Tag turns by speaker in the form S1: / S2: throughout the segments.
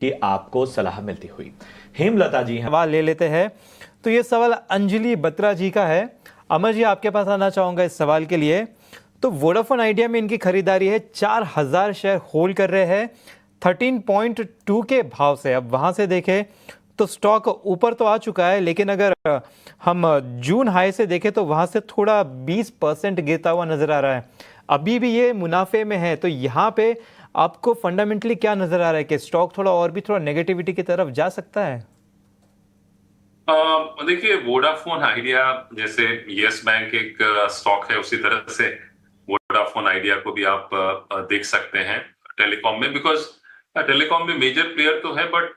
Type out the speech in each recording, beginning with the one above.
S1: कि आपको सलाह मिलती हुई। हेमलता जी हैं।
S2: सवाल ले लेते हैं। तो ये सवाल अंजलि बत्रा जी का है। अमर जी, आपके पास आना चाहूंगा इस सवाल के लिए। तो वोडाफोन आइडिया में इनकी खरीदारी है, 4000 शेयर होल्ड कर रहे हैं 13.2 के भाव से। अब वहां से देखें तो स्टॉक ऊपर तो आ चुका है, लेकिन अगर हम जून हाई से देखें तो वहां से थोड़ा 20% गिरता हुआ नजर आ रहा है। अभी भी ये मुनाफे में है, तो यहाँ पे आपको फंडामेंटली क्या नजर आ रहा है कि स्टॉक थोड़ा और भी थोड़ा नेगेटिविटी की तरफ जा सकता है?
S3: देखिए, वोडाफोन आइडिया जैसे यस बैंक एक स्टॉक है, उसी तरह से वोडाफोन आइडिया को भी आप देख सकते हैं टेलीकॉम में। बिकॉज टेलीकॉम में मेजर प्लेयर तो है, बट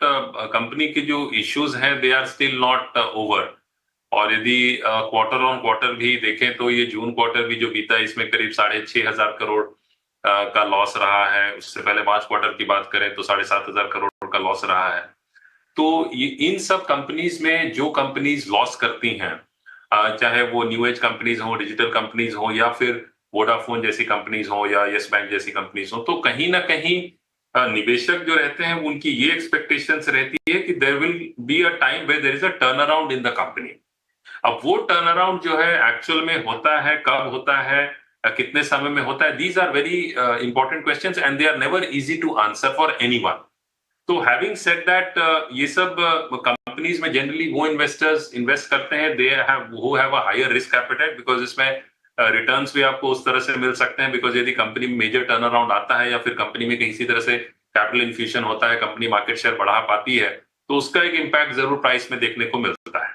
S3: कंपनी के जो इश्यूज हैं they are still not over. और यदि क्वार्टर ऑन क्वार्टर भी देखें तो ये जून क्वार्टर भी जो बीता है, इसमें करीब 6,500 करोड़ का लॉस रहा है। उससे पहले मार्च क्वार्टर की बात करें तो 7,500 करोड़ का लॉस रहा है। तो ये इन सब कंपनीज में जो कंपनीज लॉस करती हैं, चाहे वो न्यू एज कंपनीज हो, डिजिटल कंपनीज हो, या फिर वोडाफोन जैसी कंपनीज हो, या यस बैंक जैसी कंपनीज हो, तो कहीं ना कहीं निवेशक जो रहते हैं उनकी ये एक्सपेक्टेशंस रहती है कि there will be a time where there is a turn around in the company. अब वो टर्न अराउंड जो है एक्चुअल में होता है, कब होता है, कितने समय में होता है, these are very important questions and they are never easy to answer for anyone. तो हैविंग सेड दैट, ये सब कंपनीज में जनरली वो इन्वेस्टर्स इन्वेस्ट करते हैं they have who have a higher risk appetite, because इसमें रिटर्न्स भी आपको उस तरह से मिल सकते हैं। बिकॉज यदि कंपनी में मेजर टर्न अराउंड आता है, या फिर कंपनी में किसी तरह से कैपिटल इन्फ्यूजन होता है, कंपनी मार्केट शेयर बढ़ा पाती है, तो उसका एक इम्पैक्ट जरूर प्राइस में देखने को मिलता है।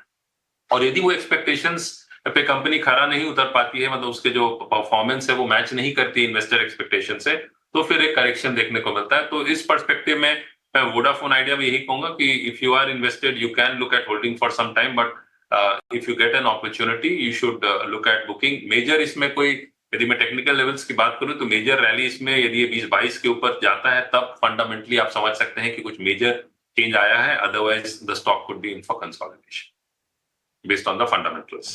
S3: और यदि वो एक्सपेक्टेशंस पे कंपनी खरा नहीं उतर पाती है, मतलब उसके जो परफॉर्मेंस है वो मैच नहीं करती इन्वेस्टर एक्सपेक्टेशन से, तो फिर एक करेक्शन देखने को मिलता है। तो इस पर्सपेक्टिव में मैं वोडाफोन आइडिया में यही कहूंगा कि if you are invested you can look at holding for some time, but if you get an opportunity you should look at booking. Major इसमें कोई, यदि मैं टेक्निकल लेवल्स की बात करूं तो मेजर रैली इसमें यदि ये 20-22 के ऊपर जाता है, तब फंडामेंटली आप समझ सकते हैं कि कुछ मेजर चेंज आया है। Otherwise the stock could be in for consolidation based on the fundamentals.